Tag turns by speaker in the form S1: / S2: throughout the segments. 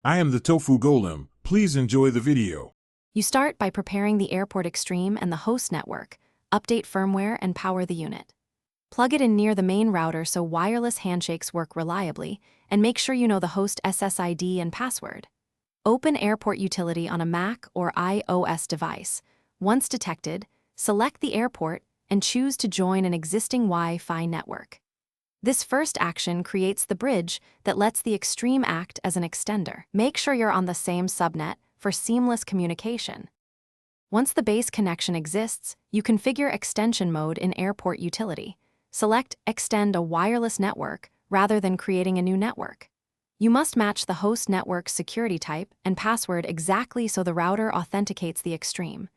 S1: I am the Tofu Golem. Please enjoy the video.
S2: You start by preparing the Airport Extreme and the host network, update firmware, and power the unit. Plug it in near the main router so wireless handshakes work reliably, and make sure you know the host SSID and password. Open Airport Utility on a Mac or iOS device. Once detected, select the airport and choose to join an existing Wi-Fi network. This first action creates the bridge that lets the Extreme act as an extender. Make sure you're on the same subnet for seamless communication. Once the base connection exists, you configure extension mode in Airport Utility. Select Extend a wireless network rather than creating a new network. You must match the host network's security type and password exactly so the router authenticates the Extreme.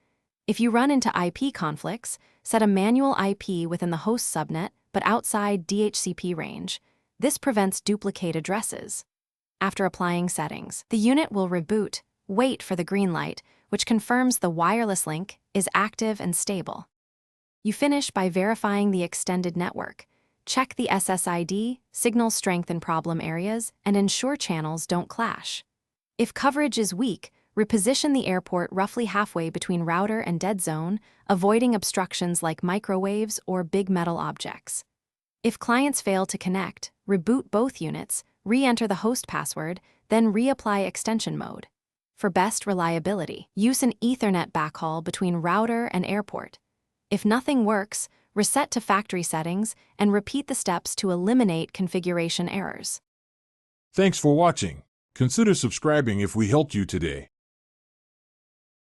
S2: If you run into IP conflicts, set a manual IP within the host subnet but outside DHCP range. This prevents duplicate addresses. After applying settings, the unit will reboot. Wait for the green light, which confirms the wireless link is active and stable. You finish by verifying the extended network. Check the SSID, signal strength in problem areas, and ensure channels don't clash. If coverage is weak, reposition the airport roughly halfway between router and dead zone, avoiding obstructions like microwaves or big metal objects. If clients fail to connect, reboot both units, re-enter the host password, then reapply extension mode. For best reliability, use an Ethernet backhaul between router and airport. If nothing works, reset to factory settings and repeat the steps to eliminate configuration errors.
S1: Thanks for watching. Consider subscribing if we helped you today.